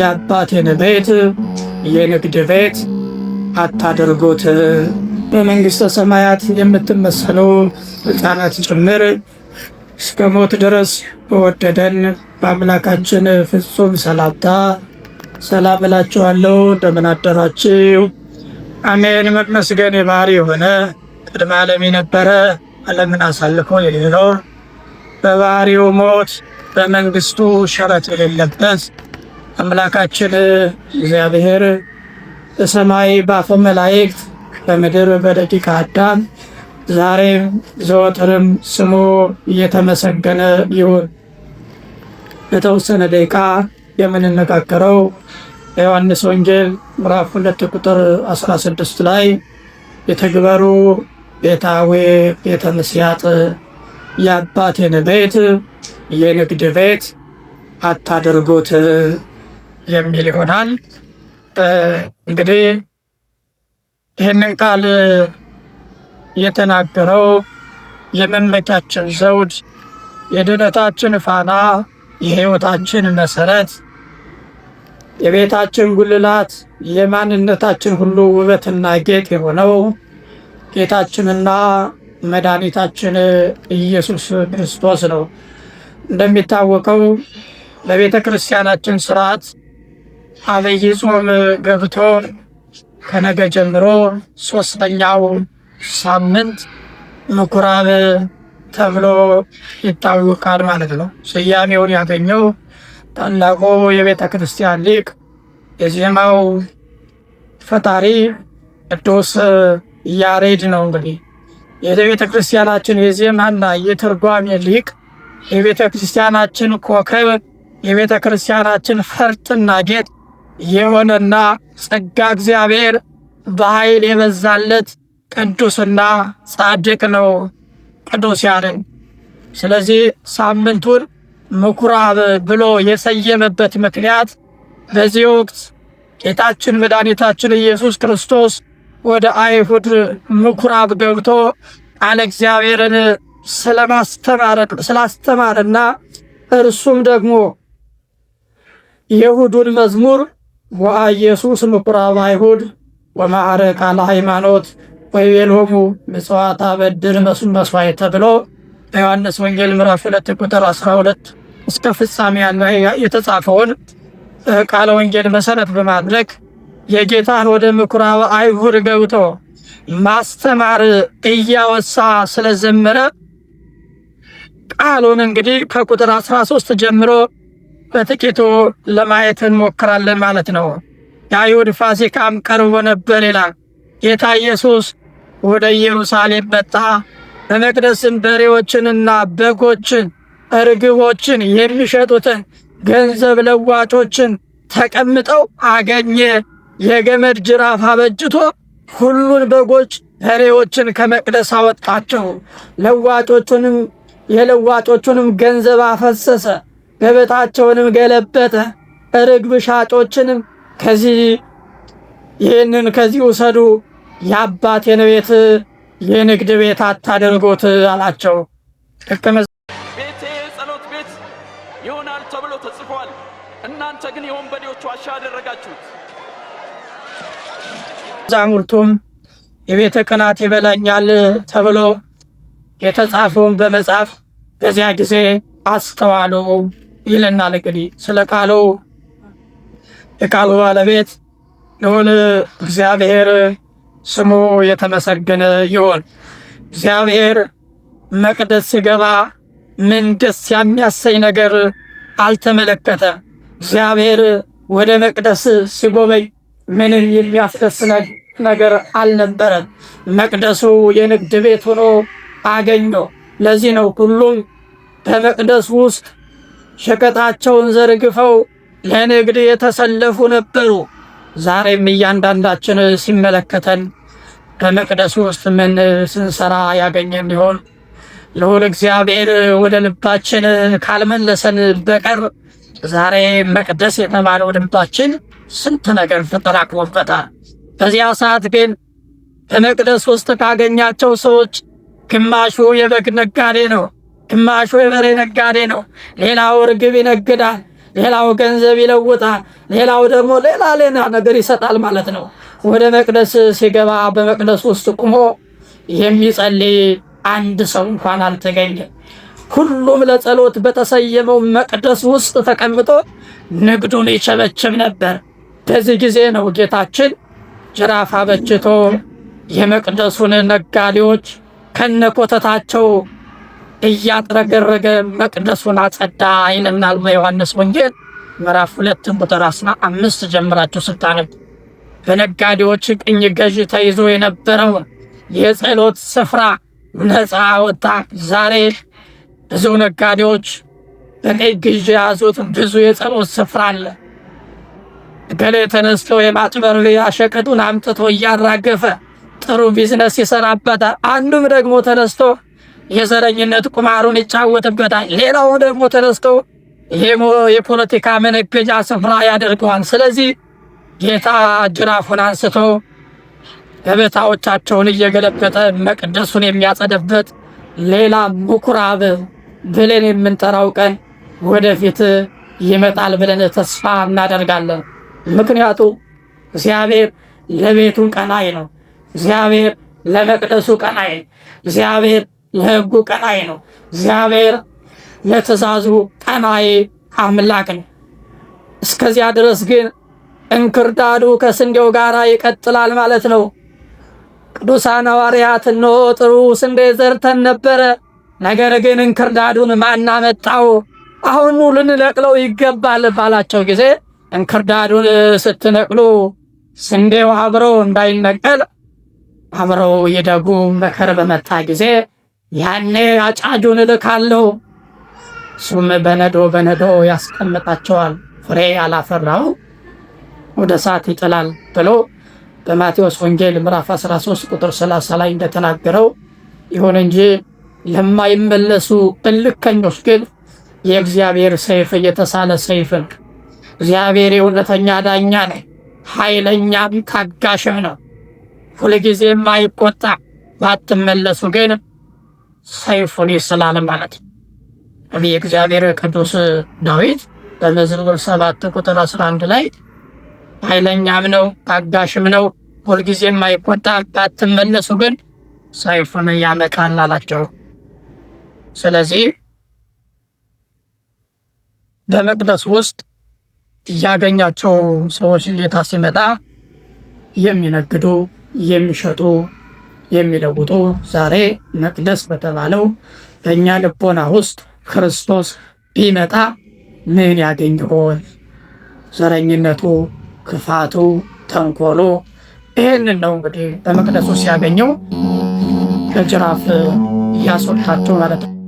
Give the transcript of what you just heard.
የአባቴን ቤት የንግድ ቤት አታድርጉት። በመንግሥተ ሰማያት የምትመሰሉ ሕፃናት ጭምር እስከ ሞት ድረስ በወደደን በአምላካችን ፍጹም ሰላምታ ሰላም እላችኋለሁ። እንደምን አደራችሁ? አሜን። መመስገን የባህሪ የሆነ ቅድመ ዓለም የነበረ ዓለምን አሳልፎ የሚኖር በባህሪው ሞት በመንግስቱ ሸረት የሌለበት አምላካችን እግዚአብሔር በሰማይ በአፈ መላእክት በምድር በደቂቀ አዳም ዛሬም ዘወትርም ስሙ እየተመሰገነ ይሁን። በተወሰነ ደቂቃ የምንነጋገረው የዮሐንስ ወንጌል ምዕራፍ 2 ቁጥር 16 ላይ የተግበሩ ቤታዌ ቤተ ምስያጥ የአባቴን ቤት የንግድ ቤት አታድርጉት የሚል ይሆናል። እንግዲህ ይህንን ቃል የተናገረው የመመኪያችን ዘውድ፣ የድነታችን ፋና፣ የሕይወታችን መሰረት፣ የቤታችን ጉልላት፣ የማንነታችን ሁሉ ውበትና ጌጥ የሆነው ጌታችንና መድኃኒታችን ኢየሱስ ክርስቶስ ነው። እንደሚታወቀው በቤተ ክርስቲያናችን ስርዓት አብይ ጾም ገብቶ ከነገ ጀምሮ 3ኛው ሳምንት ምኩራብ ተብሎ ይታወቃል ማለት ነው። ስያሜውን ያገኘው ታላቁ የቤተ ክርስቲያን ሊቅ የዜማው ፈጣሪ ቅዱስ ያሬድ ነው። እንግዲህ የቤተ ክርስቲያናችን የዜማና የትርጓሜ ሊቅ፣ የቤተ ክርስቲያናችን ኮከብ፣ የቤተ ክርስቲያናችን ፈርጥና ጌጥ የሆነና ጸጋ እግዚአብሔር በኃይል የበዛለት ቅዱስና ጻድቅ ነው ቅዱስ ያሬድ። ስለዚህ ሳምንቱን ምኩራብ ብሎ የሰየመበት ምክንያት በዚህ ወቅት ጌታችን መድኃኒታችን ኢየሱስ ክርስቶስ ወደ አይሁድ ምኩራብ ገብቶ ቃለ እግዚአብሔርን ስላስተማረና እርሱም ደግሞ የይሁዱን መዝሙር ወኢየሱስ ምኩራብ አይሁድ ወማዕረ ቃለ ሃይማኖት ወይቤሎሙ ምጽዋት አበድር መስዋዕት ተብሎ በዮሐንስ ወንጌል ምዕራፍ 2 ቁጥር 12 እስከ ፍጻሜ ያለ የተጻፈውን ቃለ ወንጌል መሰረት በማድረግ የጌታን ወደ ምኩራብ አይሁድ ገብቶ ማስተማር እያወሳ ስለዘመረ ቃሉን እንግዲህ ከቁጥር 13 ጀምሮ በጥቂቱ ለማየት እንሞክራለን ማለት ነው። የአይሁድ ፋሲካም ቀርቦ ነበር ይላል። ጌታ ኢየሱስ ወደ ኢየሩሳሌም መጣ። በመቅደስም በሬዎችንና በጎችን፣ እርግቦችን የሚሸጡትን ገንዘብ ለዋጮችን ተቀምጠው አገኘ። የገመድ ጅራፍ አበጅቶ ሁሉን በጎች በሬዎችን ከመቅደስ አወጣቸው። የለዋጮቹንም ገንዘብ አፈሰሰ፣ ገበታቸውንም ገለበጠ። ርግብ ሻጮችንም ከዚህ ውሰዱ፣ የአባቴን ቤት የንግድ ቤት አታድርጉት አላቸው። ቤቴ የጸሎት ቤት ይሆናል ተብሎ ተጽፏል፣ እናንተ ግን የወንበዴዎች ዋሻ አደረጋችሁት። መዛሙርቱም የቤተ ቅናት ይበላኛል ተብሎ የተጻፈውን በመጻፍ በዚያ ጊዜ አስተዋሉ ይለናል። እንግዲህ ስለ ቃሉ የቃሉ ባለቤት ልዑል እግዚአብሔር ስሙ የተመሰገነ ይሁን። እግዚአብሔር መቅደስ ሲገባ ምን ደስ የሚያሰኝ ነገር አልተመለከተ። እግዚአብሔር ወደ መቅደስ ሲጎበኝ ምንም የሚያስደስት ነገር አልነበረም። መቅደሱ የንግድ ቤት ሆኖ አገኘው። ለዚህ ነው ሁሉም በመቅደስ ውስጥ ሸቀጣቸውን ዘርግፈው ለንግድ የተሰለፉ ነበሩ። ዛሬም እያንዳንዳችን ሲመለከተን በመቅደስ ውስጥ ምን ስንሰራ ያገኘን ይሆን? ልዑል እግዚአብሔር ወደ ልባችን ካልመለሰን በቀር ዛሬ መቅደስ የተባለው ልባችን ስንት ነገር ተጠራቅሞበታል። በዚያ ሰዓት ግን በመቅደስ ውስጥ ካገኛቸው ሰዎች ግማሹ የበግ ነጋዴ ነው፣ ግማሹ የበሬ ነጋዴ ነው። ሌላው ርግብ ይነግዳል፣ ሌላው ገንዘብ ይለውጣል፣ ሌላው ደግሞ ሌላ ነገር ይሰጣል ማለት ነው። ወደ መቅደስ ሲገባ በመቅደስ ውስጥ ቁሞ የሚጸልይ አንድ ሰው እንኳን አልተገኘም። ሁሉም ለጸሎት በተሰየመው መቅደስ ውስጥ ተቀምጦ ንግዱን ይቸበችብ ነበር። በዚህ ጊዜ ነው ጌታችን ጅራፍ አበጅቶ የመቅደሱን ነጋዴዎች ከነኮተታቸው እያጥረገረገ መቅደሱን አጸዳ ይለናል በዮሐንስ ወንጌል ምዕራፍ 2 ቁጥር 15 ጀምራችሁ ስታነቡ። በነጋዴዎች ቅኝ ገዥ ተይዞ የነበረውን የጸሎት ስፍራ ነፃ ወጣ። ዛሬ ብዙ ነጋዴዎች በቀኝ ገዥ የያዙት ብዙ የጸሎት ስፍራ አለ። ገሌ ተነስቶ የማጭበርበሪያ ሸቀጡን አምጥቶ እያራገፈ ጥሩ ቢዝነስ ይሰራበታል። አንዱም ደግሞ ተነስቶ የዘረኝነት ቁማሩን ይጫወትበታል። ሌላው ደግሞ ተነስቶ የፖለቲካ መነገጃ ስፍራ ያደርገዋል። ስለዚህ ጌታ ጅራፉን አንስቶ ገበታዎቻቸውን እየገለበጠ መቅደሱን የሚያጸደበት ሌላ ምኩራብ ብለን የምንጠራው ቀን ወደፊት ይመጣል ብለን ተስፋ እናደርጋለን። ምክንያቱም እግዚአብሔር ለቤቱ ቀናይ ነው። እግዚአብሔር ለመቅደሱ ቀናይ ነው። እግዚአብሔር ለሕጉ ቀናይ ነው። እግዚአብሔር ለትእዛዙ ቀናይ አምላክ ነው። እስከዚያ ድረስ ግን እንክርዳዱ ከስንዴው ጋር ይቀጥላል ማለት ነው። ቅዱሳን ሐዋርያት እነሆ ጥሩ ስንዴ ዘርተን ነበረ፣ ነገር ግን እንክርዳዱን ማን አመጣው? አሁኑ ልንነቅለው ይገባል ባላቸው ጊዜ እንክርዳዱን ስትነቅሉ ስንዴው አብሮ እንዳይነቀል አብረው ይደጉ። መከር በመጣ ጊዜ ያኔ አጫጁን እልካለሁ፣ እሱም በነዶ ያስቀምጣቸዋል፣ ፍሬ ያላፈራው ወደ እሳት ይጥላል ብሎ በማቴዎስ ወንጌል ምዕራፍ 13 ቁጥር 30 ላይ እንደተናገረው፣ ይሁን እንጂ ለማይመለሱ እልከኞች ግን የእግዚአብሔር ሰይፍ እየተሳለ ሰይፍ ነው። እግዚአብሔር የእውነተኛ ዳኛ ነው፣ ኃይለኛም ታጋሽም ነው። ሁልጊዜም አይቆጣ። ባትመለሱ ግን ሰይፉን ይስላል ማለት ነው። የእግዚአብሔር ቅዱስ ዳዊት በመዝሙር 7 ቁጥር 11 ላይ ኃይለኛም ነው ታጋሽም ነው፣ ሁልጊዜም አይቆጣ፣ ባትመለሱ ግን ሰይፉን ያመጣል አላቸው። ስለዚህ በመቅደስ ውስጥ እያገኛቸው ሰዎች ጌታ ሲመጣ የሚነግዱ፣ የሚሸጡ፣ የሚለውጡ ዛሬ መቅደስ በተባለው በእኛ ልቦና ውስጥ ክርስቶስ ቢመጣ ምን ያገኝ ይሆን? ዘረኝነቱ፣ ክፋቱ፣ ተንኮሉ ይህንን ነው እንግዲህ በመቅደሱ ሲያገኘው ከጅራፍ እያስወጣቸው ማለት ነው።